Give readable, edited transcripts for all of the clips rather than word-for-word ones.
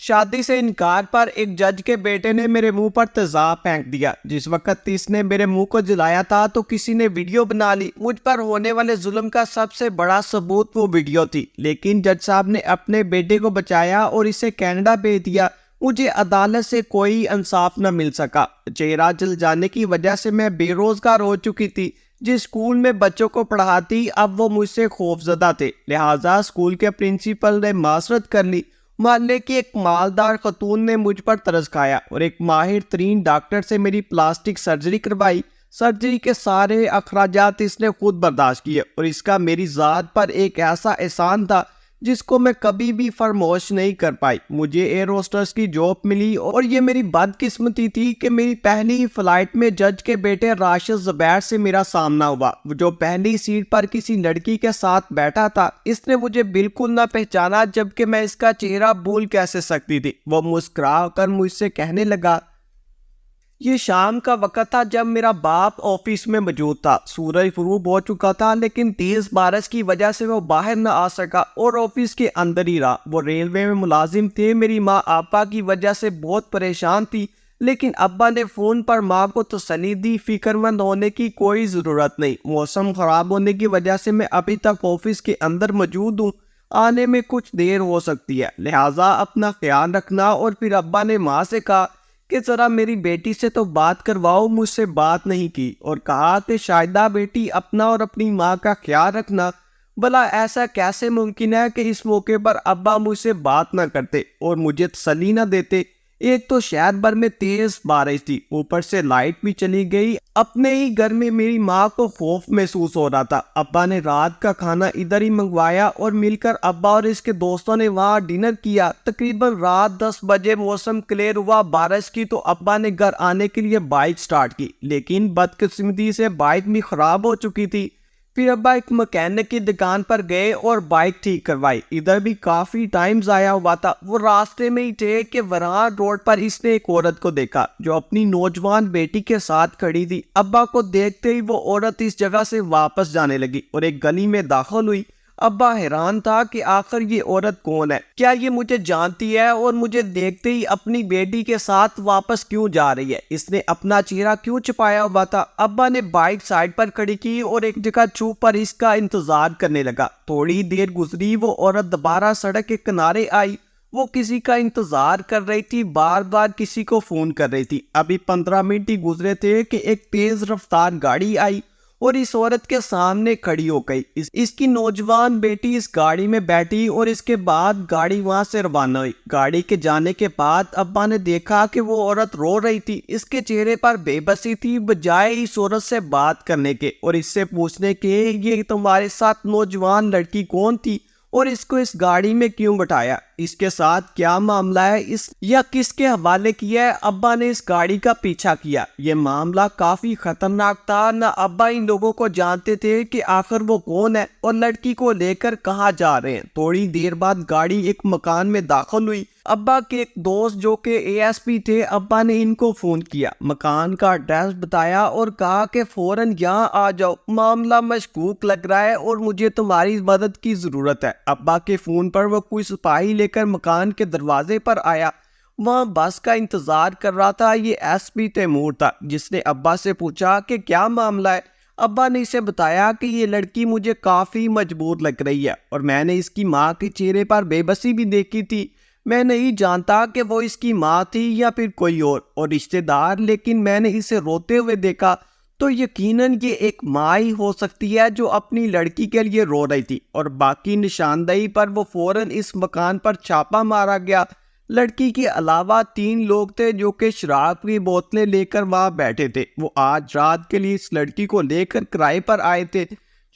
شادی سے انکار پر ایک جج کے بیٹے نے میرے منہ پر تیزاب پھینک دیا۔ جس وقت اس نے میرے منہ کو جلایا تھا تو کسی نے ویڈیو بنا لی۔ مجھ پر ہونے والے ظلم کا سب سے بڑا ثبوت وہ ویڈیو تھی، لیکن جج صاحب نے اپنے بیٹے کو بچایا اور اسے کینیڈا بھیج دیا۔ مجھے عدالت سے کوئی انصاف نہ مل سکا۔ چہرہ جل جانے کی وجہ سے میں بے روزگار ہو چکی تھی۔ جس اسکول میں بچوں کو پڑھاتی اب وہ مجھ سے خوفزدہ تھے، لہٰذا اسکول کے پرنسپل نے معذرت کر لی۔ محلے کی ایک مالدار خاتون نے مجھ پر ترس کھایا اور ایک ماہر ترین ڈاکٹر سے میری پلاسٹک سرجری کروائی۔ سرجری کے سارے اخراجات اس نے خود برداشت کیے اور اس کا میری ذات پر ایک ایسا احسان تھا جس کو میں کبھی بھی فراموش نہیں کر پائی۔ مجھے ایئر ہوسٹس کی جاب ملی اور یہ میری بدقسمتی تھی کہ میری پہلی ہی فلائٹ میں جج کے بیٹے راشد زبیر سے میرا سامنا ہوا، جو پہلی سیٹ پر کسی لڑکی کے ساتھ بیٹھا تھا۔ اس نے مجھے بالکل نہ پہچانا، جبکہ میں اس کا چہرہ بھول کیسے سکتی تھی۔ وہ مسکرا کر مجھ سے کہنے لگا، یہ شام کا وقت تھا جب میرا باپ آفس میں موجود تھا۔ سورج غروب ہو چکا تھا، لیکن تیز بارش کی وجہ سے وہ باہر نہ آ سکا اور آفس کے اندر ہی رہا۔ وہ ریلوے میں ملازم تھے۔ میری ماں آپا کی وجہ سے بہت پریشان تھی، لیکن ابا نے فون پر ماں کو تسلی دی، فکر مند ہونے کی کوئی ضرورت نہیں۔ موسم خراب ہونے کی وجہ سے میں ابھی تک آفس کے اندر موجود ہوں، آنے میں کچھ دیر ہو سکتی ہے، لہٰذا اپنا خیال رکھنا۔ اور پھر ابا نے ماں سے کہا کہ ذرا میری بیٹی سے تو بات کرواؤ۔ مجھ سے بات نہیں کی اور کہا کہ شاہدہ بیٹی، اپنا اور اپنی ماں کا خیال رکھنا۔ بھلا ایسا کیسے ممکن ہے کہ اس موقع پر ابا مجھ سے بات نہ کرتے اور مجھے تسلی نہ دیتے؟ ایک تو شہر بھر میں تیز بارش تھی، اوپر سے لائٹ بھی چلی گئی۔ اپنے ہی گھر میں میری ماں کو خوف محسوس ہو رہا تھا۔ ابا نے رات کا کھانا ادھر ہی منگوایا اور مل کر ابا اور اس کے دوستوں نے وہاں ڈنر کیا۔ تقریباً رات 10 بجے موسم کلیئر ہوا بارش کی تو ابا نے گھر آنے کے لیے بائک سٹارٹ کی، لیکن بدقسمتی سے بائک بھی خراب ہو چکی تھی۔ پھر ابا ایک مکینک کی دکان پر گئے اور بائک ٹھیک کروائی۔ ادھر بھی کافی ٹائم ضائع ہوا تھا۔ وہ راستے میں ہی تھے کہ وران روڈ پر اس نے ایک عورت کو دیکھا جو اپنی نوجوان بیٹی کے ساتھ کھڑی تھی۔ ابا کو دیکھتے ہی وہ عورت اس جگہ سے واپس جانے لگی اور ایک گلی میں داخل ہوئی۔ ابا حیران تھا کہ آخر یہ عورت کون ہے، کیا یہ مجھے جانتی ہے اور مجھے دیکھتے ہی اپنی بیٹی کے ساتھ واپس کیوں جا رہی ہے؟ اس نے اپنا چہرہ کیوں چھپایا ہوا تھا؟ ابا نے بائک سائڈ پر کھڑی کی اور ایک جگہ چھپ پر اس کا انتظار کرنے لگا۔ تھوڑی دیر گزری، وہ عورت دوبارہ سڑک کے کنارے آئی۔ وہ کسی کا انتظار کر رہی تھی، بار بار کسی کو فون کر رہی تھی۔ ابھی 15 منٹ ہی گزرے تھے کہ ایک تیز رفتار گاڑی آئی اور اس عورت کے سامنے کھڑی ہو گئی۔ اس کی نوجوان بیٹی اس گاڑی میں بیٹھی اور اس کے بعد گاڑی وہاں سے روانہ ہوئی۔ گاڑی کے جانے کے بعد ابا نے دیکھا کہ وہ عورت رو رہی تھی۔ اس کے چہرے پر بے بسی تھی، بجائے اس عورت سے بات کرنے کے اور اس سے پوچھنے کے یہ تمہارے ساتھ نوجوان لڑکی کون تھی اور اس کو اس گاڑی میں کیوں بٹھایا، اس کے ساتھ کیا معاملہ ہے، یا کس کے حوالے کیا ہے؟ ابا نے اس گاڑی کا پیچھا کیا۔ یہ معاملہ کافی خطرناک تھا۔ نہ ابا ان لوگوں کو جانتے تھے کہ آخر وہ کون ہے اور لڑکی کو لے کر کہاں جا رہے ہیں۔ تھوڑی دیر بعد گاڑی ایک مکان میں داخل ہوئی۔ ابا کے ایک دوست جو کہ ASP تھے، ابا نے ان کو فون کیا، مکان کا ایڈریس بتایا اور کہا کہ فوراً یہاں آ جاؤ، معاملہ مشکوک لگ رہا ہے اور مجھے تمہاری مدد کی ضرورت ہے۔ ابا کے فون پر وہ کوئی سپاہی لے کر مکان کے دروازے پر آیا۔ وہاں بس کا انتظار کر رہا تھا۔ یہ SP تیمور تھا، جس نے ابا سے پوچھا کہ کیا معاملہ ہے۔ ابا نے اسے بتایا کہ یہ لڑکی مجھے کافی مجبور لگ رہی ہے اور میں نے اس کی ماں کے چہرے پر بے بسی بھی دیکھی تھی۔ میں نہیں جانتا کہ وہ اس کی ماں تھی یا پھر کوئی اور رشتہ دار، لیکن میں نے اسے روتے ہوئے دیکھا تو یقیناً یہ ایک ماں ہی ہو سکتی ہے جو اپنی لڑکی کے لیے رو رہی تھی۔ اور باقی نشاندہی پر وہ فوراً اس مکان پر چھاپا مارا گیا۔ لڑکی کے علاوہ 3 لوگ تھے جو کہ شراب کی بوتلیں لے کر وہاں بیٹھے تھے۔ وہ آج رات کے لیے اس لڑکی کو لے کر کرائے پر آئے تھے۔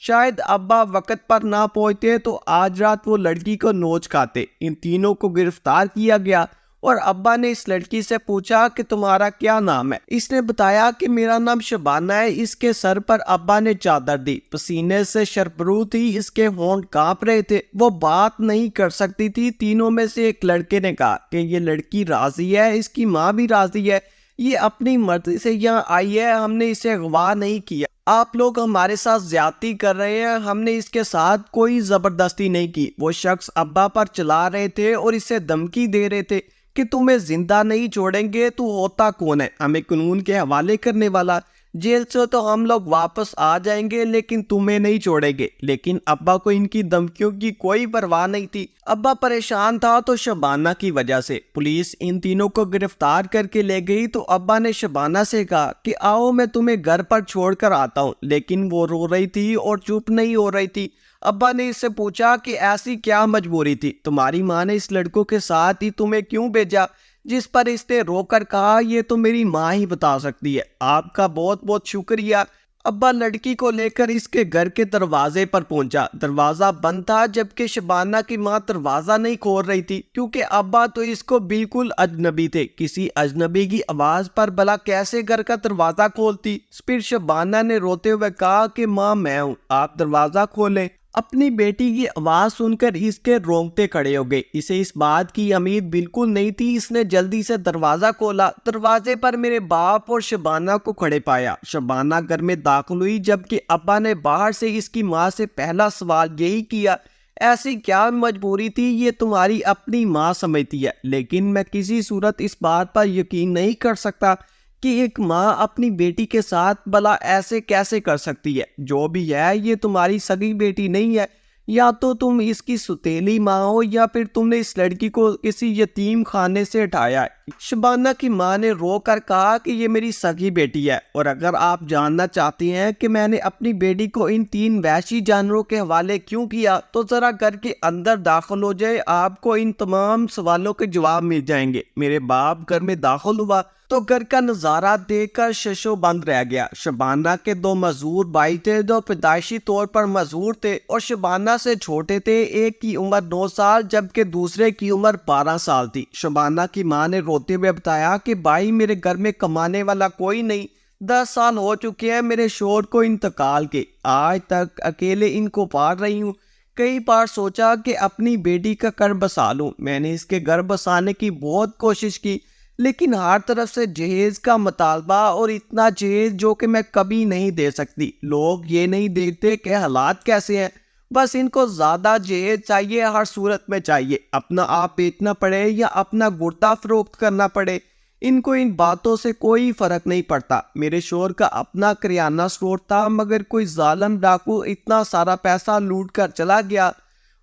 شاید ابا وقت پر نہ پہنچتے تو آج رات وہ لڑکی کو نوچ کھاتے۔ ان تینوں کو گرفتار کیا گیا اور ابا نے اس لڑکی سے پوچھا کہ تمہارا کیا نام ہے؟ اس نے بتایا کہ میرا نام شبانہ ہے۔ اس کے سر پر ابا نے چادر دی، پسینے سے شربرو تھی، اس کے ہونٹ کانپ رہے تھے، وہ بات نہیں کر سکتی تھی۔ تینوں میں سے ایک لڑکے نے کہا کہ یہ لڑکی راضی ہے، اس کی ماں بھی راضی ہے، یہ اپنی مرضی سے یہاں آئی ہے، ہم نے اسے اغوا نہیں کیا۔ آپ لوگ ہمارے ساتھ زیادتی کر رہے ہیں، ہم نے اس کے ساتھ کوئی زبردستی نہیں کی۔ وہ شخص ابا پر چلا رہے تھے اور اسے دھمکی دے رہے تھے کہ تمہیں زندہ نہیں چھوڑیں گے تو ہوتا کون ہے ہمیں قانون کے حوالے کرنے والا؟ جیل سے تو ہم لوگ واپس آ جائیں گے لیکن تمہیں نہیں چھوڑیں گے۔ لیکن ابا کو ان کی دھمکیوں کی کوئی پرواہ نہیں تھی۔ ابا پریشان تھا تو شبانہ کی وجہ سے۔ پولیس ان تینوں کو گرفتار کر کے لے گئی تو ابا نے شبانہ سے کہا کہ آؤ میں تمہیں گھر پر چھوڑ کر آتا ہوں، لیکن وہ رو رہی تھی اور چپ نہیں ہو رہی تھی۔ ابا نے اس سے پوچھا کہ ایسی کیا مجبوری تھی؟ تمہاری ماں نے اس لڑکوں کے ساتھ ہی تمہیں کیوں بھیجا؟ جس پر اس نے رو کر کہا یہ تو میری ماں ہی بتا سکتی ہے۔ آپ کا بہت بہت شکریہ۔ ابا لڑکی کو لے کر اس کے گھر کے دروازے پر پہنچا۔ دروازہ بند تھا جبکہ شبانہ کی ماں دروازہ نہیں کھول رہی تھی کیونکہ ابا تو اس کو بالکل اجنبی تھے۔ کسی اجنبی کی آواز پر بھلا کیسے گھر کا دروازہ کھولتی؟ پھر شبانہ نے روتے ہوئے کہا کہ ماں میں ہوں، آپ دروازہ کھولیں۔ اپنی بیٹی کی آواز سن کر اس کے رونگٹے کھڑے ہو گئے۔ اسے اس بات کی امید بالکل نہیں تھی۔ اس نے جلدی سے دروازہ کھولا۔ دروازے پر میرے باپ اور شبانہ کو کھڑے پایا۔ شبانہ گھر میں داخل ہوئی جبکہ ابا نے باہر سے اس کی ماں سے پہلا سوال یہی کیا، ایسی کیا مجبوری تھی؟ یہ تمہاری اپنی ماں سمجھتی ہے، لیکن میں کسی صورت اس بات پر یقین نہیں کر سکتا کہ ایک ماں اپنی بیٹی کے ساتھ بھلا ایسے کیسے کر سکتی ہے؟ جو بھی ہے یہ تمہاری سگی بیٹی نہیں ہے، یا تو تم اس کی سوتیلی ماں ہو یا پھر تم نے اس لڑکی کو کسی یتیم خانے سے اٹھایا ہے۔ شبانہ کی ماں نے رو کر کہا کہ یہ میری سگی بیٹی ہے، اور اگر آپ جاننا چاہتے ہیں کہ میں نے اپنی بیٹی کو ان 3 وحشی جانوروں کے حوالے کیوں کیا تو ذرا گھر کے اندر داخل ہو جائے، آپ کو ان تمام سوالوں کے جواب مل جائیں گے۔ میرے باپ گھر میں داخل ہوا تو گھر کا نظارہ دیکھ کر ششو بند رہ گیا۔ شبانہ کے 2 مزدور بھائی تھے جو پیدائشی طور پر مزدور تھے اور شبانہ سے چھوٹے تھے۔ ایک کی عمر 9 سال جبکہ دوسرے کی عمر 12 سال تھی۔ شبانہ کی ماں نے روتے ہوئے بتایا کہ بھائی میرے گھر میں کمانے والا کوئی نہیں، 10 سال ہو چکے ہیں میرے شوہر کو انتقال کے، آج تک اکیلے ان کو پال رہی ہوں۔ کئی بار سوچا کہ اپنی بیٹی کا گھر بسا لوں، میں نے اس کے گھر بسانے کی بہت کوشش کی، لیکن ہر طرف سے جہیز کا مطالبہ اور اتنا جہیز جو کہ میں کبھی نہیں دے سکتی۔ لوگ یہ نہیں دیکھتے کہ حالات کیسے ہیں، بس ان کو زیادہ جہیز چاہیے، ہر صورت میں چاہیے، اپنا آپ بیچنا پڑے یا اپنا گردہ فروخت کرنا پڑے، ان کو ان باتوں سے کوئی فرق نہیں پڑتا۔ میرے شوہر کا اپنا کریانہ اسٹور تھا مگر کوئی ظالم ڈاکو اتنا سارا پیسہ لوٹ کر چلا گیا۔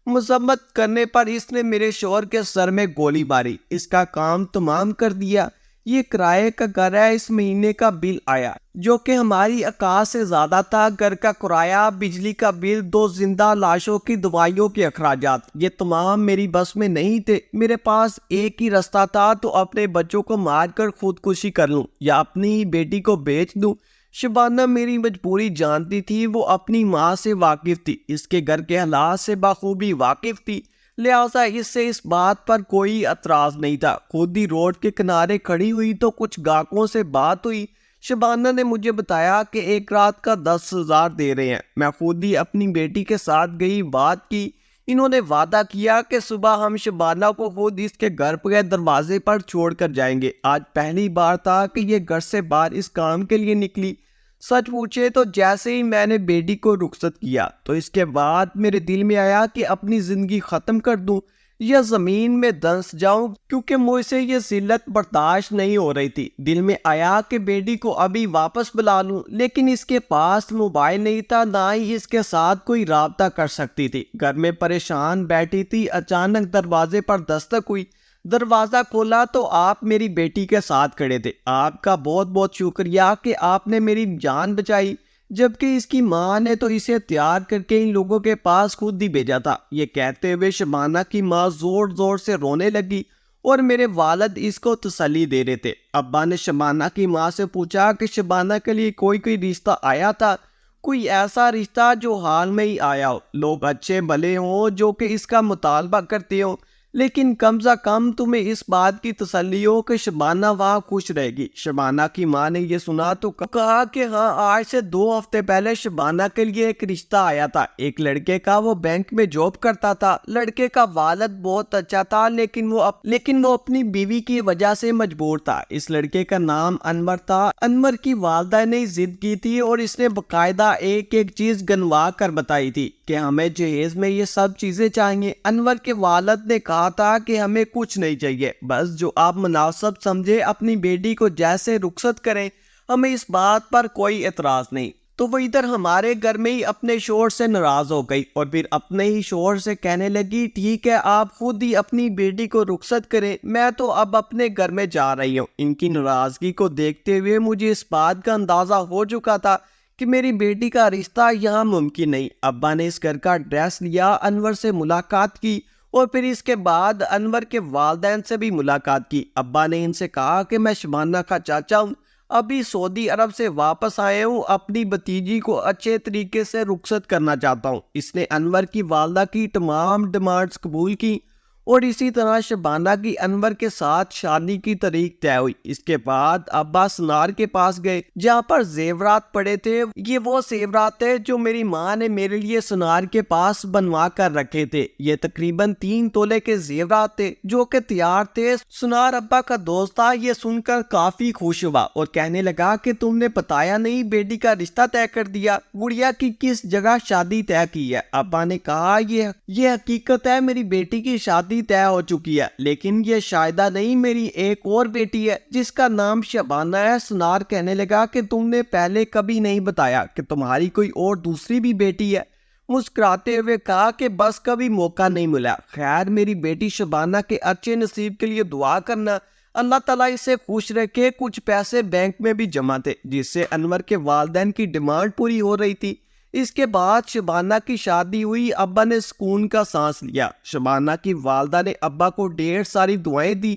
مذمت کرنے پر اس نے میرے شوہر کے سر میں گولی ماری، اس کا کام تمام کر دیا۔ یہ کرائے کا گھر ہے، اس مہینے کا بل آیا جو کہ ہماری اوقات سے زیادہ تھا۔ گھر کا کرایہ، بجلی کا بل، 2 زندہ لاشوں کی دوائیوں کے اخراجات، یہ تمام میری بس میں نہیں تھے۔ میرے پاس ایک ہی راستہ تھا، تو اپنے بچوں کو مار کر خودکشی کر لوں یا اپنی ہی بیٹی کو بیچ دوں۔ شبانہ میری مجبوری جانتی تھی، وہ اپنی ماں سے واقف تھی، اس کے گھر کے حالات سے بخوبی واقف تھی، لہٰذا اس سے اس بات پر کوئی اعتراض نہیں تھا۔ خود ہی روڈ کے کنارے کھڑی ہوئی تو کچھ گاہکوں سے بات ہوئی۔ شبانہ نے مجھے بتایا کہ ایک رات کا 10,000 دے رہے ہیں۔ میں خود ہی اپنی بیٹی کے ساتھ گئی، بات کی، انہوں نے وعدہ کیا کہ صبح ہم شبانہ کو خود اس کے گھر کے دروازے پر چھوڑ کر جائیں گے۔ آج پہلی بار تھا کہ یہ گھر سے باہر اس کام کے لیے نکلی۔ سچ پوچھے تو جیسے ہی میں نے بیٹی کو رخصت کیا تو اس کے بعد میرے دل میں آیا کہ اپنی زندگی ختم کر دوں یا زمین میں دنس جاؤں، کیونکہ مجھ سے یہ ذلت برداشت نہیں ہو رہی تھی۔ دل میں آیا کہ بیٹی کو ابھی واپس بلا لوں، لیکن اس کے پاس موبائل نہیں تھا، نہ ہی اس کے ساتھ کوئی رابطہ کر سکتی تھی۔ گھر میں پریشان بیٹھی تھی، اچانک دروازے پر دستک ہوئی۔ دروازہ کھولا تو آپ میری بیٹی کے ساتھ کھڑے تھے۔ آپ کا بہت بہت شکریہ کہ آپ نے میری جان بچائی، جبکہ اس کی ماں نے تو اسے تیار کر کے ان لوگوں کے پاس خود ہی بھیجا تھا۔ یہ کہتے ہوئے شبانہ کی ماں زور زور سے رونے لگی اور میرے والد اس کو تسلی دے رہے تھے۔ ابا نے شبانہ کی ماں سے پوچھا کہ شبانہ کے لیے کوئی رشتہ آیا تھا، کوئی ایسا رشتہ جو حال میں ہی آیا ہو، لوگ اچھے بھلے ہوں جو کہ اس کا مطالبہ کرتے ہوں، لیکن کم سے کم تمہیں اس بات کی تسلی ہو کہ شبانہ وہاں خوش رہے گی۔ شبانہ کی ماں نے یہ سنا تو کہا کہ ہاں، آج سے 2 ہفتے پہلے شبانہ کے لیے ایک رشتہ آیا تھا، ایک لڑکے کا، وہ بینک میں جاب کرتا تھا۔ لڑکے کا والد بہت اچھا تھا لیکن وہ اپنی بیوی کی وجہ سے مجبور تھا۔ اس لڑکے کا نام انور تھا۔ انور کی والدہ نے ضد کی تھی اور اس نے باقاعدہ ایک چیز گنوا کر بتائی تھی کہ ہمیں جہیز میں یہ سب چیزیں چاہیے۔ انور کے والد نے کہا کہا تھا کہ ہمیں کچھ نہیں چاہیے، بس جو آپ مناسب سمجھے اپنی بیٹی کو جیسے رخصت کریں، ہمیں اس بات پر کوئی اعتراض نہیں۔ تو وہ ادھر ہمارے گھر میں ہی اپنے شوہر سے ناراض ہو گئی اور پھر اپنے ہی شوہر سے کہنے لگی ٹھیک ہے آپ خود ہی اپنی بیٹی کو رخصت کریں، میں تو اب اپنے گھر میں جا رہی ہوں۔ ان کی ناراضگی کو دیکھتے ہوئے مجھے اس بات کا اندازہ ہو چکا تھا کہ میری بیٹی کا رشتہ یہاں ممکن نہیں۔ ابا نے اس گھر کا ایڈریس لیا، انور سے ملاقات کی اور پھر اس کے بعد انور کے والدین سے بھی ملاقات کی۔ ابا نے ان سے کہا کہ میں شبانہ کا چاچا ہوں، ابھی سعودی عرب سے واپس آئے ہوں، اپنی بھتیجی کو اچھے طریقے سے رخصت کرنا چاہتا ہوں۔ اس نے انور کی والدہ کی تمام ڈیمانڈز قبول کی اور اسی طرح شبانہ کی انور کے ساتھ شادی کی تاریخ طے ہوئی۔ اس کے بعد ابا سنار کے پاس گئے جہاں پر زیورات پڑے تھے۔ یہ وہ زیورات تھے جو میری ماں نے میرے لیے سنار کے پاس بنوا کر رکھے تھے۔ یہ تقریباً 3 تولے کے زیورات تھے جو کہ تیار تھے۔ سنار ابا کا دوست تھا، یہ سن کر کافی خوش ہوا اور کہنے لگا کہ تم نے بتایا نہیں بیٹی کا رشتہ طے کر دیا، گڑیا کی کس جگہ شادی طے کی ہے؟ ابا نے کہا یہ حقیقت ہے، میری بیٹی کی شادی طے ہو چکی ہے، لیکن یہ شاہدہ نہیں، میری ایک اور بیٹی ہے جس کا نام شبانہ ہے۔ سنار کہنے لگا کہ تم نے پہلے کبھی نہیں بتایا کہ تمہاری کوئی اور دوسری بھی بیٹی ہے۔ مسکراتے ہوئے کہا کہ بس کبھی موقع نہیں ملا۔ خیر میری بیٹی شبانہ کے اچھے نصیب کے لیے دعا کرنا، اللہ تعالیٰ اسے خوش رکھے۔ کچھ پیسے بینک میں بھی جمع تھے جس سے انور کے والدین کی ڈیمانڈ پوری ہو رہی تھی۔ اس کے بعد شبانہ کی شادی ہوئی، ابا نے سکون کا سانس لیا۔ شبانہ کی والدہ نے ابا کو ڈھیر ساری دعائیں دی۔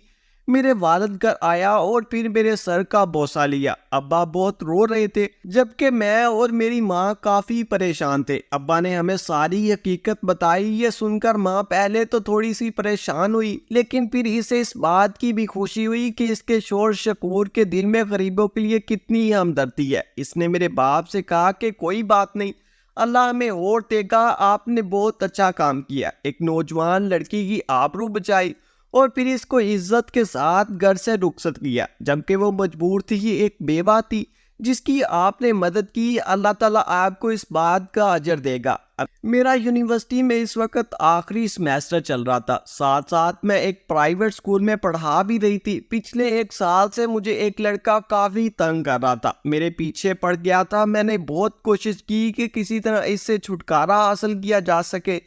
میرے والد گھر آیا اور پھر میرے سر کا بوسہ لیا۔ ابا بہت رو رہے تھے جبکہ میں اور میری ماں کافی پریشان تھے۔ ابا نے ہمیں ساری حقیقت بتائی۔ یہ سن کر ماں پہلے تو تھوڑی سی پریشان ہوئی، لیکن پھر اسے اس بات کی بھی خوشی ہوئی کہ اس کے شوہر شکور کے دل میں غریبوں کے لیے کتنی ہمدردی ہے۔ اس نے میرے باپ سے کہا کہ کوئی بات نہیں، اللہ ہمیں اور دے گا، آپ نے بہت اچھا کام کیا، ایک نوجوان لڑکی کی آبرو بچائی اور پھر اس کو عزت کے ساتھ گھر سے رخصت کیا، جبکہ وہ مجبور تھی، یہ ایک بیوہ تھی جس کی آپ نے مدد کی۔ اللہ تعالیٰ آپ کو اس بات کا اجر دے گا۔ میرا یونیورسٹی میں اس وقت آخری سیمیسٹر چل رہا تھا، ساتھ ساتھ میں ایک پرائیویٹ اسکول میں پڑھا بھی رہی تھی۔ پچھلے 1 سال سے مجھے ایک لڑکا کافی تنگ کر رہا تھا، میرے پیچھے پڑ گیا تھا۔ میں نے بہت کوشش کی کہ کسی طرح اس سے چھٹکارا حاصل کیا جا سکے،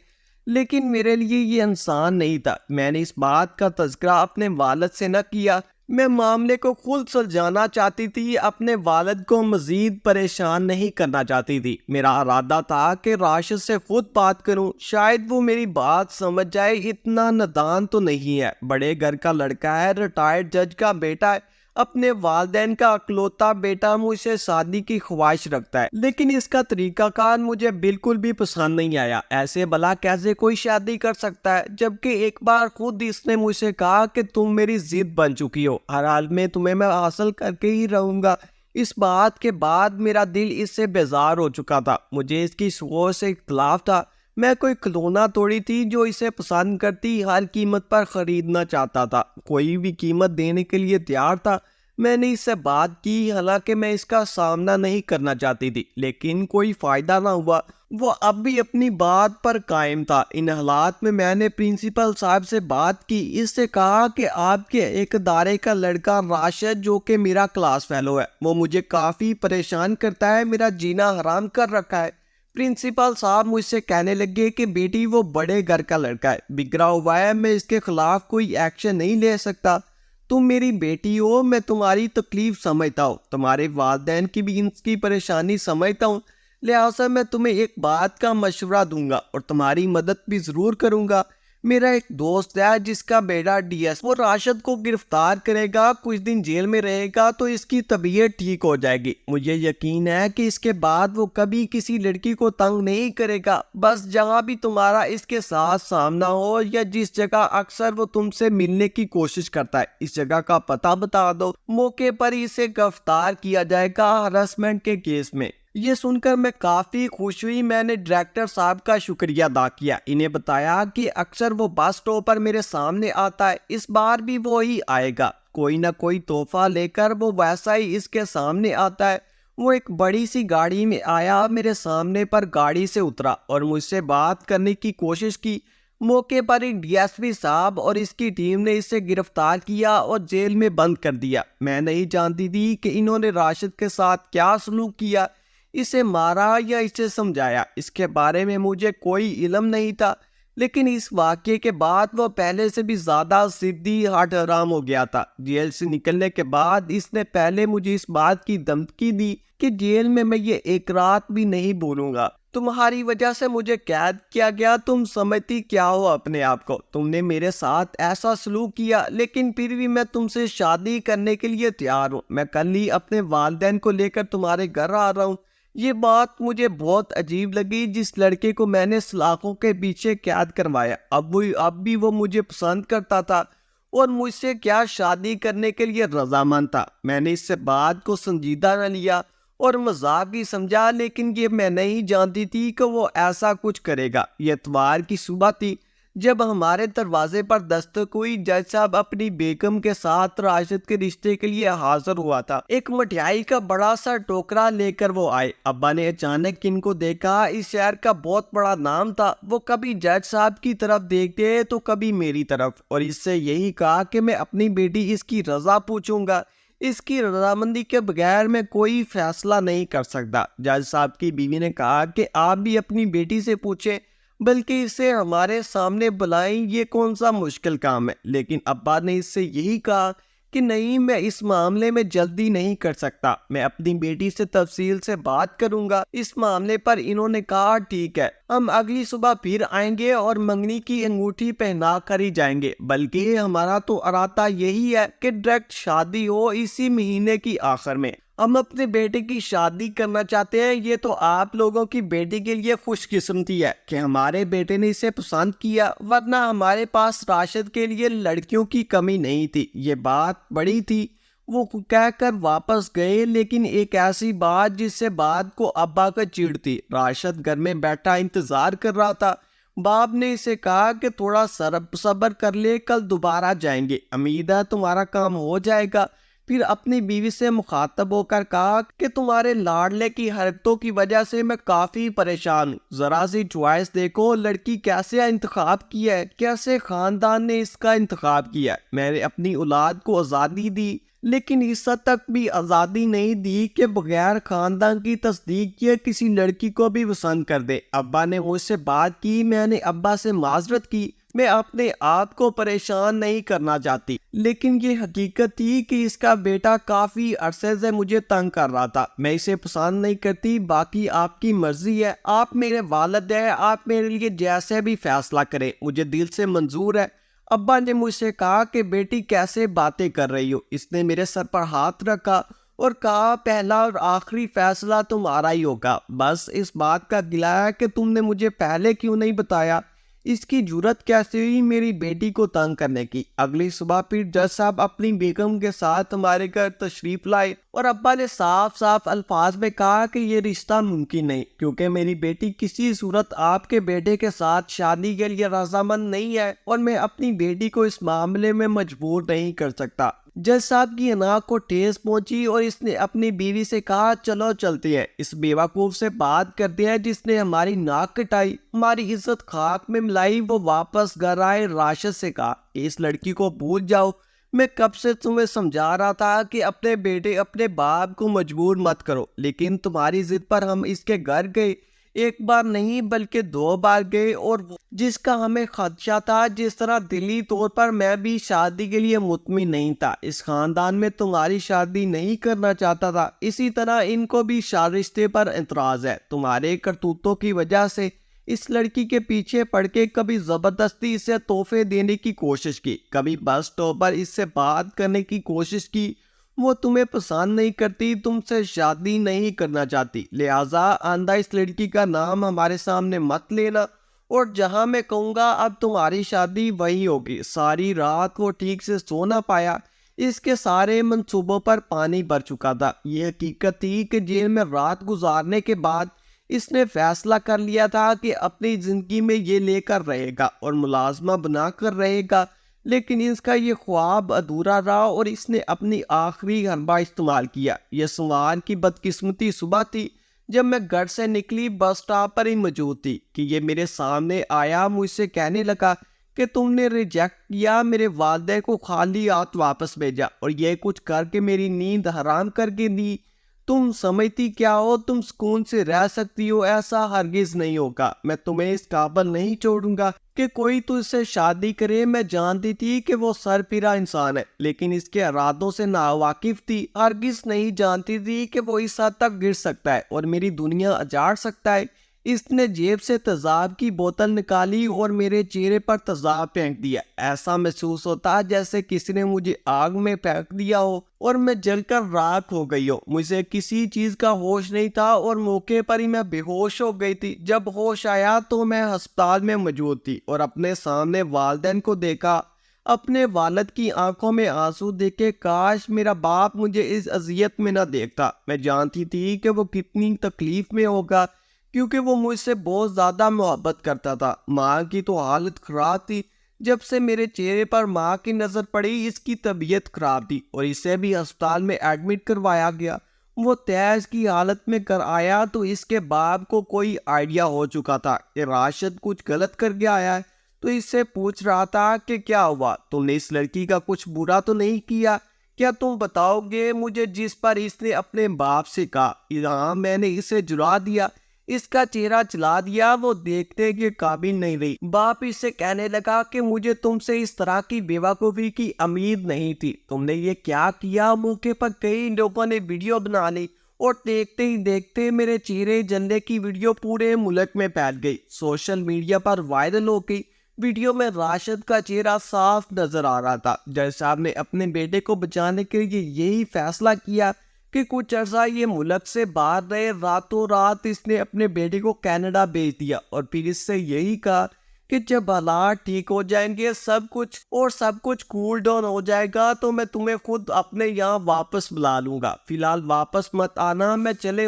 لیکن میرے لیے یہ انسان نہیں تھا۔ میں نے اس بات کا تذکرہ اپنے والد سے نہ کیا، میں معاملے کو خود سلجھانا چاہتی تھی، اپنے والد کو مزید پریشان نہیں کرنا چاہتی تھی۔ میرا ارادہ تھا کہ راشد سے خود بات کروں، شاید وہ میری بات سمجھ جائے۔ اتنا نادان تو نہیں ہے، بڑے گھر کا لڑکا ہے، ریٹائرڈ جج کا بیٹا ہے، اپنے والدین کا اکلوتا بیٹا، مجھ سے شادی کی خواہش رکھتا ہے، لیکن اس کا طریقہ کار مجھے بالکل بھی پسند نہیں آیا۔ ایسے بلا کیسے کوئی شادی کر سکتا ہے؟ جبکہ ایک بار خود اس نے مجھ سے کہا کہ تم میری ضد بن چکی ہو، ہر حال میں تمہیں میں حاصل کر کے ہی رہوں گا۔ اس بات کے بعد میرا دل اس سے بیزار ہو چکا تھا، مجھے اس کی سوچ سے اختلاف تھا۔ میں کوئی کھلونا توڑی تھی جو اسے پسند کرتی، ہر قیمت پر خریدنا چاہتا تھا، کوئی بھی قیمت دینے کے لیے تیار تھا۔ میں نے اس سے بات کی، حالانکہ میں اس کا سامنا نہیں کرنا چاہتی تھی، لیکن کوئی فائدہ نہ ہوا۔ وہ اب بھی اپنی بات پر قائم تھا۔ ان حالات میں نے پرنسپل صاحب سے بات کی، اس سے کہا کہ آپ کے ایک ادارے کا لڑکا راشد جو کہ میرا کلاس فیلو ہے، وہ مجھے کافی پریشان کرتا ہے، میرا جینا حرام کر رکھا ہے۔ پرنسپل صاحب مجھ سے کہنے لگے کہ بیٹی وہ بڑے گھر کا لڑکا ہے، بگڑا ہوا ہے، میں اس کے خلاف کوئی ایکشن نہیں لے سکتا۔ تم میری بیٹی ہو، میں تمہاری تکلیف سمجھتا ہوں، تمہارے والدین کی بھی ان کی پریشانی سمجھتا ہوں، لہٰذا میں تمہیں ایک بات کا مشورہ دوں گا اور تمہاری مدد بھی ضرور کروں گا۔ میرا ایک دوست ہے جس کا بیٹا DS، وہ راشد کو گرفتار کرے گا، کچھ دن جیل میں رہے گا تو اس کی طبیعت ٹھیک ہو جائے گی۔ مجھے یقین ہے کہ اس کے بعد وہ کبھی کسی لڑکی کو تنگ نہیں کرے گا۔ بس جہاں بھی تمہارا اس کے ساتھ سامنا ہو یا جس جگہ اکثر وہ تم سے ملنے کی کوشش کرتا ہے، اس جگہ کا پتہ بتا دو، موقع پر اسے گرفتار کیا جائے گا ہراسمنٹ کے کیس میں۔ یہ سن کر میں کافی خوش ہوئی۔ میں نے ڈائریکٹر صاحب کا شکریہ ادا کیا، انہیں بتایا کہ اکثر وہ بس اسٹاپ پر میرے سامنے آتا ہے، اس بار بھی وہی آئے گا، کوئی نہ کوئی تحفہ لے کر وہ ویسا ہی اس کے سامنے آتا ہے۔ وہ ایک بڑی سی گاڑی میں آیا، میرے سامنے پر گاڑی سے اترا اور مجھ سے بات کرنے کی کوشش کی۔ موقع پر ہی ڈی ایس پی صاحب اور اس کی ٹیم نے اسے گرفتار کیا اور جیل میں بند کر دیا۔ میں نہیں جانتی تھی کہ انہوں نے راشد کے ساتھ کیا سلوک کیا، اسے مارا یا اسے سمجھایا، اس کے بارے میں مجھے کوئی علم نہیں تھا، لیکن اس واقعے کے بعد وہ پہلے سے بھی زیادہ ضدی ہٹ حرام ہو گیا تھا۔ جیل سے نکلنے کے بعد اس نے پہلے مجھے اس بات کی دھمکی دی کہ جیل میں یہ ایک رات بھی نہیں بولوں گا، تمہاری وجہ سے مجھے قید کیا گیا، تم سمجھتی کیا ہو اپنے آپ کو، تم نے میرے ساتھ ایسا سلوک کیا، لیکن پھر بھی میں تم سے شادی کرنے کے لیے تیار ہوں، میں کل ہی اپنے والدین کو لے کر تمہارے گھر آ رہا ہوں۔ یہ بات مجھے بہت عجیب لگی، جس لڑکے کو میں نے سلاخوں کے پیچھے قید کروایا اب بھی وہ مجھے پسند کرتا تھا اور مجھ سے کیا شادی کرنے کے لیے رضامند تھا۔ میں نے اس سے بات کو سنجیدہ نہ لیا اور مذاق بھی سمجھا، لیکن یہ میں نہیں جانتی تھی کہ وہ ایسا کچھ کرے گا۔ یہ اتوار کی صبح تھی جب ہمارے دروازے پر دستک ہوئی۔ جج صاحب اپنی بیگم کے ساتھ راشد کے رشتے کے لیے حاضر ہوا تھا۔ ایک مٹھائی کا بڑا سا ٹوکرا لے کر وہ آئے۔ ابا نے اچانک ان کو دیکھا، اس شہر کا بہت بڑا نام تھا، وہ کبھی جج صاحب کی طرف دیکھتے تو کبھی میری طرف، اور اس سے یہی کہا کہ میں اپنی بیٹی اس کی رضا پوچھوں گا، اس کی رضامندی کے بغیر میں کوئی فیصلہ نہیں کر سکتا۔ جج صاحب کی بیوی نے کہا کہ آپ بھی اپنی بیٹی سے پوچھیں، بلکہ اسے ہمارے سامنے بلائیں، یہ کون سا مشکل کام ہے۔ لیکن ابا نے اس سے یہی کہا کہ نہیں، میں اس معاملے میں جلدی نہیں کر سکتا، میں اپنی بیٹی سے تفصیل سے بات کروں گا اس معاملے پر۔ انہوں نے کہا ٹھیک ہے، ہم اگلی صبح پھر آئیں گے اور منگنی کی انگوٹھی پہنا کر ہی جائیں گے، بلکہ ہمارا تو ارادہ یہی ہے کہ ڈائریکٹ شادی ہو اسی مہینے کی آخر میں۔ ہم اپنے بیٹے کی شادی کرنا چاہتے ہیں، یہ تو آپ لوگوں کی بیٹی کے لیے خوش قسمتی ہے کہ ہمارے بیٹے نے اسے پسند کیا، ورنہ ہمارے پاس راشد کے لیے لڑکیوں کی کمی نہیں تھی۔ یہ بات بڑی تھی، وہ کہہ کر واپس گئے، لیکن ایک ایسی بات جس سے بات کو ابا کا چڑ تھی۔ راشد گھر میں بیٹھا انتظار کر رہا تھا۔ باپ نے اسے کہا کہ تھوڑا صبر کر لے، کل دوبارہ جائیں گے، امید ہے تمہارا کام ہو جائے گا۔ پھر اپنی بیوی سے مخاطب ہو کر کہا کہ تمہارے لاڈلے کی حرکتوں کی وجہ سے میں کافی پریشان ہوں، ذرا سی چوائس دیکھو، لڑکی کیسے انتخاب کیا ہے، کیسے خاندان نے اس کا انتخاب کیا ہے۔ میں نے اپنی اولاد کو آزادی دی، لیکن اس حد تک بھی آزادی نہیں دی کہ بغیر خاندان کی تصدیق کیے کسی لڑکی کو بھی پسند کر دے۔ ابا نے مجھ سے بات کی، میں نے ابا سے معذرت کی، میں اپنے آپ کو پریشان نہیں کرنا چاہتی، لیکن یہ حقیقت تھی کہ اس کا بیٹا کافی عرصے سے مجھے تنگ کر رہا تھا، میں اسے پسند نہیں کرتی، باقی آپ کی مرضی ہے، آپ میرے والد ہیں، آپ میرے لیے جیسے بھی فیصلہ کریں، مجھے دل سے منظور ہے۔ ابا نے مجھ سے کہا کہ بیٹی کیسے باتیں کر رہی ہو؟ اس نے میرے سر پر ہاتھ رکھا اور کہا پہلا اور آخری فیصلہ تمہارا ہی ہوگا، بس اس بات کا گلہ ہے کہ تم نے مجھے پہلے کیوں نہیں بتایا۔ اس کی جرت کیسے ہوئی میری بیٹی کو تنگ کرنے کی؟ اگلی صبح پھر جج صاحب اپنی بیگم کے ساتھ ہمارے گھر تشریف لائے اور ابا نے صاف صاف الفاظ میں کہا کہ یہ رشتہ ممکن نہیں، کیونکہ میری بیٹی کسی صورت آپ کے بیٹے کے ساتھ شادی کے لیے رضامند نہیں ہے اور میں اپنی بیٹی کو اس معاملے میں مجبور نہیں کر سکتا۔ جج صاحب کی ناک کو ٹھیس پہنچی اور اس نے اپنی بیوی سے کہا چلو چلتے ہیں، اس بیوقوف سے بات کرتے ہیں جس نے ہماری ناک کٹائی، ہماری عزت خاک میں ملائی۔ وہ واپس گھر آئے، راشد سے کہا کہ اس لڑکی کو بھول جاؤ، میں کب سے تمہیں سمجھا رہا تھا کہ اپنے بیٹے اپنے باپ کو مجبور مت کرو، لیکن تمہاری ضد پر ہم اس کے گھر گئے، ایک بار نہیں بلکہ 2 بار گئے، اور جس کا ہمیں خدشہ تھا، جس طرح دلی طور پر میں بھی شادی کے لیے مطمئن نہیں تھا، اس خاندان میں تمہاری شادی نہیں کرنا چاہتا تھا، اسی طرح ان کو بھی رشتے پر اعتراض ہے۔ تمہارے کرتوتوں کی وجہ سے اس لڑکی کے پیچھے پڑ کے کبھی زبردستی اسے تحفے دینے کی کوشش کی، کبھی بس اسٹاپ پر اس سے بات کرنے کی کوشش کی، وہ تمہیں پسند نہیں کرتی، تم سے شادی نہیں کرنا چاہتی، لہٰذا آئندہ اس لڑکی کا نام ہمارے سامنے مت لینا، اور جہاں میں کہوں گا اب تمہاری شادی وہی ہوگی۔ ساری رات وہ ٹھیک سے سو نہ پایا، اس کے سارے منصوبوں پر پانی بھر چکا تھا۔ یہ حقیقت تھی کہ جیل میں رات گزارنے کے بعد اس نے فیصلہ کر لیا تھا کہ اپنی زندگی میں یہ لے کر رہے گا اور ملازمہ بنا کر رہے گا، لیکن اس کا یہ خواب ادھورا رہا اور اس نے اپنی آخری حربہ استعمال کیا۔ یہ سوار کی بدقسمتی صبح تھی جب میں گھر سے نکلی بس سٹاپ پر ہی موجود تھی کہ یہ میرے سامنے آیا، مجھ سے کہنے لگا کہ تم نے ریجیکٹ کیا، میرے والدہ کو خالی ہاتھ واپس بھیجا اور یہ کچھ کر کے میری نیند حرام کر کے دی۔ تم سمجھتی کیا ہو تم سکون سے رہ سکتی ہو؟ ایسا ہرگز نہیں ہوگا، میں تمہیں اس قابل نہیں چھوڑوں گا کہ کوئی تجھ سے شادی کرے۔ میں جانتی تھی کہ وہ سر پیرا انسان ہے، لیکن اس کے ارادوں سے ناواقف تھی۔ ہرگز نہیں جانتی تھی کہ وہ اس حد تک گر سکتا ہے اور میری دنیا اجاڑ سکتا ہے۔ اس نے جیب سے تیزاب کی بوتل نکالی اور میرے چہرے پر تیزاب پھینک دیا۔ ایسا محسوس ہوتا جیسے کسی نے مجھے آگ میں پھینک دیا ہو اور میں جل کر راکھ ہو گئی ہو۔ مجھے کسی چیز کا ہوش نہیں تھا اور موقع پر ہی میں بے ہوش ہو گئی تھی۔ جب ہوش آیا تو میں ہسپتال میں موجود تھی اور اپنے سامنے والدین کو دیکھا۔ اپنے والد کی آنکھوں میں آنسو دیکھے کاش میرا باپ مجھے اس اذیت میں نہ دیکھتا۔ میں جانتی تھی کہ وہ کتنی تکلیف میں ہوگا، کیونکہ وہ مجھ سے بہت زیادہ محبت کرتا تھا۔ ماں کی تو حالت خراب تھی۔ جب سے میرے چہرے پر ماں کی نظر پڑی، اس کی طبیعت خراب تھی اور اسے بھی ہسپتال میں ایڈمٹ کروایا گیا۔ وہ تیز کی حالت میں کر آیا تو اس کے باپ کو کوئی آئیڈیا ہو چکا تھا کہ راشد کچھ غلط کر کے آیا ہے، تو اس سے پوچھ رہا تھا کہ کیا ہوا، تم نے اس لڑکی کا کچھ برا تو نہیں کیا؟ کیا تم بتاؤ گے مجھے؟ جس پر اس نے اپنے باپ سے کہا، ہاں میں نے اسے جلا دیا، اس کا چہرہ چلا دیا۔ وہ دیکھتے کے قابل نہیں رہی۔ باپ اس سے کہنے لگا کہ مجھے تم سے اس طرح کی بیوقوفی کی امید نہیں تھی، تم نے یہ کیا کیا؟ موقع پر کئی لوگوں نے ویڈیو بنا لی اور دیکھتے ہی دیکھتے میرے چہرے جلنے کی ویڈیو پورے ملک میں پھیل گئی، سوشل میڈیا پر وائرل ہو گئی۔ ویڈیو میں راشد کا چہرہ صاف نظر آ رہا تھا۔ جج صاحب نے اپنے بیٹے کو بچانے کے لیے یہی فیصلہ کیا کہ کچھ عرصہ یہ ملک سے باہر رہے۔ راتوں رات اس نے اپنے بیٹے کو کینیڈا بھیج دیا اور پھر اس سے یہی کہا کہ جب حالات ٹھیک ہو جائیں گے، سب کچھ کول ڈاؤن ہو جائے گا تو میں تمہیں خود اپنے یہاں واپس بلا لوں گا، فی الحال واپس مت آنا۔ میں جلے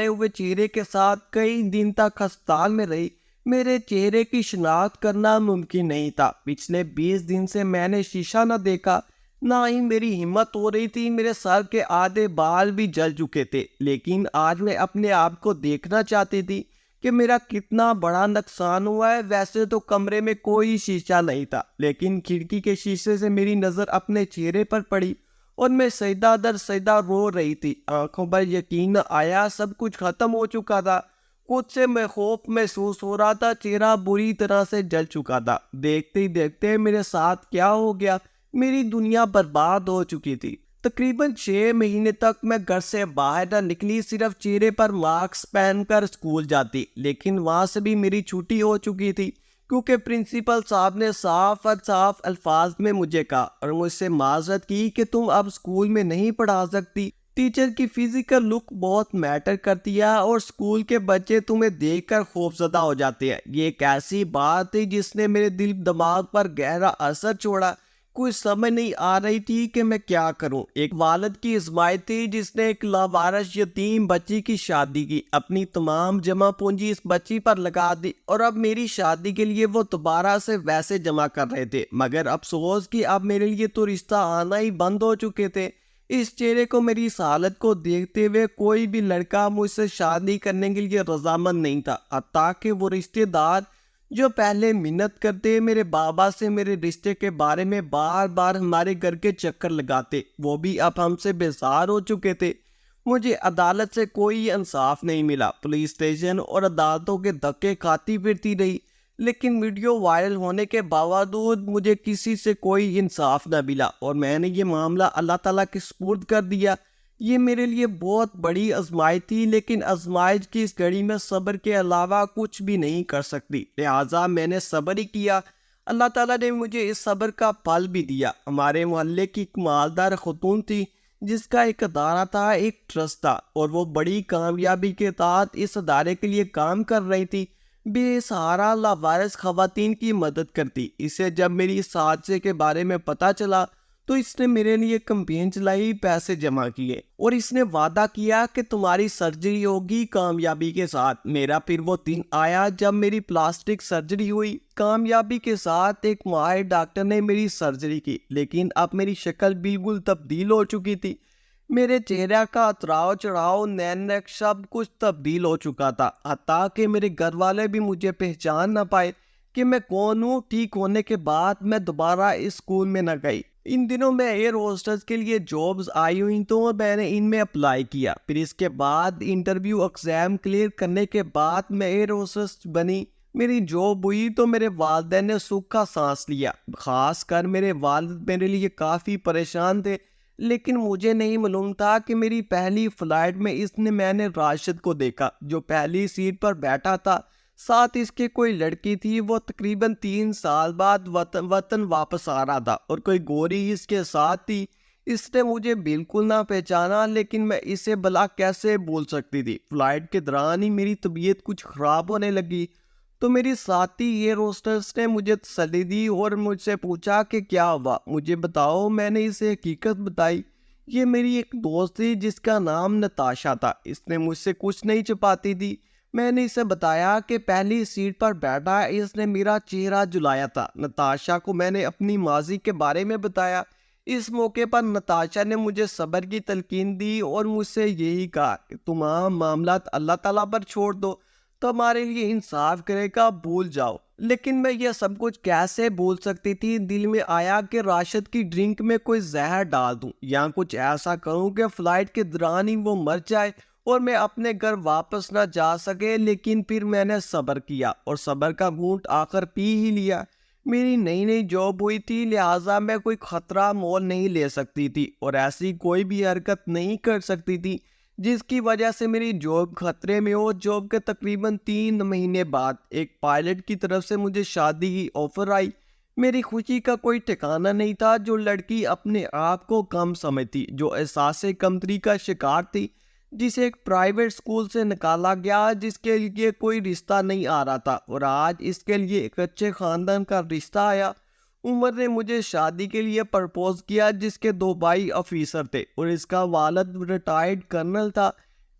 ہوئے چہرے کے ساتھ کئی دن تک ہسپتال میں رہی۔ میرے چہرے کی شناخت کرنا ممکن نہیں تھا۔ پچھلے 20 دن سے میں نے شیشہ نہ دیکھا، نہ ہی میری ہمت ہو رہی تھی۔ میرے سر کے آدھے بال بھی جل چکے تھے، لیکن آج میں اپنے آپ کو دیکھنا چاہتی تھی کہ میرا کتنا بڑا نقصان ہوا ہے۔ ویسے تو کمرے میں کوئی شیشہ نہیں تھا، لیکن کھڑکی کے شیشے سے میری نظر اپنے چہرے پر پڑی اور میں سجدہ در سجدہ رو رہی تھی۔ آنکھوں پر یقین نہ آیا، سب کچھ ختم ہو چکا تھا۔ خود سے میں خوف محسوس ہو رہا تھا، چہرہ بری طرح سے جل چکا تھا۔ دیکھتے ہی دیکھتے میرے ساتھ کیا ہو گیا، میری دنیا برباد ہو چکی تھی۔ تقریباً 6 مہینے تک میں گھر سے باہر نہ نکلی، صرف چہرے پر ماسک پہن کر اسکول جاتی، لیکن وہاں سے بھی میری چھٹی ہو چکی تھی، کیونکہ پرنسپل صاحب نے صاف الفاظ میں مجھے کہا اور مجھ سے معذرت کی کہ تم اب اسکول میں نہیں پڑھا سکتی۔ ٹیچر کی فزیکل لک بہت میٹر کرتی ہے اور اسکول کے بچے تمہیں دیکھ کر خوفزدہ ہو جاتے ہیں۔ یہ ایک ایسی بات تھی جس نے میرے دل دماغ پر گہرا اثر چھوڑا۔ کچھ سمجھ نہیں آ رہی تھی کہ میں کیا کروں۔ ایک والد کی ازمائش تھی جس نے ایک لاوارث یتیم بچی کی شادی کی، اپنی تمام جمع پونجی اس بچی پر لگا دی اور اب میری شادی کے لیے وہ دوبارہ سے ویسے جمع کر رہے تھے، مگر افسوس کہ اب میرے لیے تو رشتہ آنا ہی بند ہو چکے تھے۔ اس چہرے کو، میری اس حالت کو دیکھتے ہوئے کوئی بھی لڑکا مجھ سے شادی کرنے کے لیے رضامند نہیں تھا، حتیٰ کہ وہ رشتہ دار جو پہلے منت کرتے میرے بابا سے میرے رشتے کے بارے میں بار بار ہمارے گھر کے چکر لگاتے، وہ بھی اب ہم سے بیزار ہو چکے تھے۔ مجھے عدالت سے کوئی انصاف نہیں ملا، پولیس اسٹیشن اور عدالتوں کے دھکے کھاتی پھرتی رہی، لیکن ویڈیو وائرل ہونے کے باوجود مجھے کسی سے کوئی انصاف نہ ملا اور میں نے یہ معاملہ اللہ تعالیٰ کے سپرد کر دیا۔ یہ میرے لیے بہت بڑی آزمائش تھی، لیکن آزمائش کی اس گھڑی میں صبر کے علاوہ کچھ بھی نہیں کر سکتی، لہٰذا میں نے صبر ہی کیا۔ اللہ تعالیٰ نے مجھے اس صبر کا پھل بھی دیا۔ ہمارے محلے کی ایک مالدار خاتون تھی جس کا ایک ادارہ تھا، ایک ٹرسٹ تھا، اور وہ بڑی کامیابی کے ساتھ اس ادارے کے لیے کام کر رہی تھی، بے سہارا لاوارث خواتین کی مدد کرتی۔ اسے جب میری اس حادثے کے بارے میں پتہ چلا تو اس نے میرے لیے کمپین چلائی، پیسے جمع کیے اور اس نے وعدہ کیا کہ تمہاری سرجری ہوگی کامیابی کے ساتھ۔ میرا پھر وہ دن آیا جب میری پلاسٹک سرجری ہوئی، کامیابی کے ساتھ۔ ایک ماہر ڈاکٹر نے میری سرجری کی، لیکن اب میری شکل بالکل تبدیل ہو چکی تھی۔ میرے چہرے کا اتراؤ چڑھاؤ نین نیک سب کچھ تبدیل ہو چکا تھا، حتیٰ کہ میرے گھر والے بھی مجھے پہچان نہ پائے کہ میں کون ہوں۔ ٹھیک ہونے کے بعد میں دوبارہ اس اسکول میں نہ گئی۔ ان دنوں میں ایئر ہوسٹس کے لیے جابز آئی ہوئی تو میں نے ان میں اپلائی کیا، پھر اس کے بعد انٹرویو ایگزام کلیئر کرنے کے بعد میں ایئر ہوسٹس بنی۔ میری جاب ہوئی تو میرے والدین نے سکھ کا سانس لیا، خاص کر میرے والد میرے لیے کافی پریشان تھے، لیکن مجھے نہیں معلوم تھا کہ میری پہلی فلائٹ میں میں نے راشد کو دیکھا جو پہلی سیٹ پر بیٹھا تھا، ساتھ اس کے کوئی لڑکی تھی، وہ تقریباً 3 سال بعد وطن واپس آ رہا تھا اور کوئی گوری اس کے ساتھ تھی۔ اس نے مجھے بالکل نہ پہچانا، لیکن میں اسے بلا کیسے بول سکتی تھی۔ فلائٹ کے دوران ہی میری طبیعت کچھ خراب ہونے لگی تو میری ساتھی ایئر ہوسٹس نے مجھے تسلی دی اور مجھ سے پوچھا کہ کیا ہوا، مجھے بتاؤ۔ میں نے اسے حقیقت بتائی۔ یہ میری ایک دوست تھی جس کا نام نتاشا تھا، اس نے مجھ سے کچھ نہیں چھپاتی تھی۔ میں نے اسے بتایا کہ پہلی سیٹ پر بیٹھا اس نے میرا چہرہ جلایا تھا۔ نتاشا کو میں نے اپنی ماضی کے بارے میں بتایا۔ اس موقع پر نتاشا نے مجھے صبر کی تلقین دی اور مجھ سے یہی کہا کہ تمام معاملات اللہ تعالیٰ پر چھوڑ دو، تمہارے لیے انصاف کرے گا، بھول جاؤ۔ لیکن میں یہ سب کچھ کیسے بھول سکتی تھی؟ دل میں آیا کہ راشد کی ڈرنک میں کوئی زہر ڈال دوں یا کچھ ایسا کروں کہ فلائٹ کے دوران ہی وہ مر جائے اور میں اپنے گھر واپس نہ جا سکے۔ لیکن پھر میں نے صبر کیا اور صبر کا گھونٹ آخر پی ہی لیا۔ میری نئی جاب ہوئی تھی، لہٰذا میں کوئی خطرہ مول نہیں لے سکتی تھی اور ایسی کوئی بھی حرکت نہیں کر سکتی تھی جس کی وجہ سے میری جاب خطرے میں ہو۔ جاب کے تقریباً 3 مہینے بعد ایک پائلٹ کی طرف سے مجھے شادی کی آفر آئی۔ میری خوشی کا کوئی ٹھکانہ نہیں تھا۔ جو لڑکی اپنے آپ کو کم سمجھتی، جو احساس کمتری کا شکار تھی، جسے ایک پرائیویٹ اسکول سے نکالا گیا، جس کے لیے کوئی رشتہ نہیں آ رہا تھا اور آج اس کے لیے ایک اچھے خاندان کا رشتہ آیا۔ عمر نے مجھے شادی کے لیے پرپوز کیا، جس کے 2 بھائی آفیسر تھے اور اس کا والد ریٹائرڈ کرنل تھا۔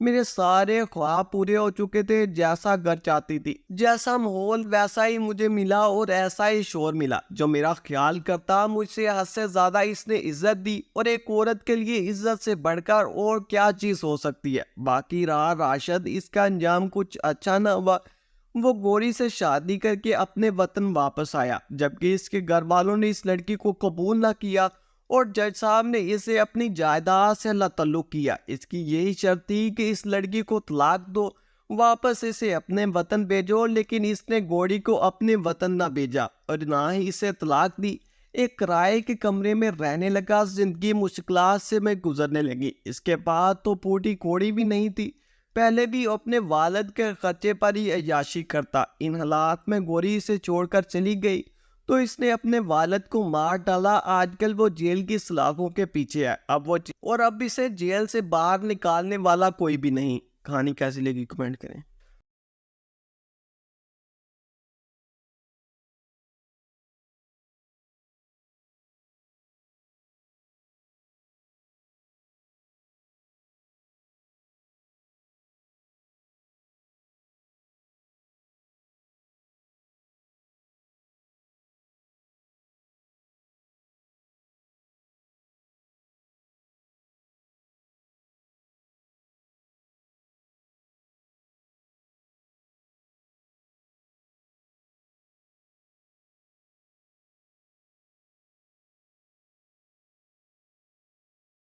میرے سارے خواب پورے ہو چکے تھے۔ جیسا گھر چاہتی تھی، جیسا ماحول، ویسا ہی مجھے ملا اور ایسا ہی شور ملا جو میرا خیال کرتا۔ مجھ سے حد سے زیادہ اس نے عزت دی اور ایک عورت کے لیے عزت سے بڑھ کر اور کیا چیز ہو سکتی ہے۔ باقی رہا راشد، اس کا انجام کچھ اچھا نہ ہوا۔ وہ گوری سے شادی کر کے اپنے وطن واپس آیا، جبکہ اس کے گھر والوں نے اس لڑکی کو قبول نہ کیا اور جج صاحب نے اسے اپنی جائیداد سے تعلق کیا۔ اس کی یہی شرط تھی کہ اس لڑکی کو طلاق دو، واپس اسے اپنے وطن بھیجو، لیکن اس نے گوری کو اپنے وطن نہ بھیجا اور نہ ہی اسے طلاق دی۔ ایک کرائے کے کمرے میں رہنے لگا۔ زندگی مشکلات سے میں گزرنے لگی۔ اس کے بعد تو پوٹی کوڑی بھی نہیں تھی۔ پہلے بھی اپنے والد کے خرچے پر ہی عیاشی کرتا۔ ان حالات میں گوری اسے چھوڑ کر چلی گئی تو اس نے اپنے والد کو مار ڈالا۔ آج کل وہ جیل کی سلاخوں کے پیچھے ہے۔ اب اسے جیل سے باہر نکالنے والا کوئی بھی نہیں۔ کہانی کیسی لگی کمنٹ کریں۔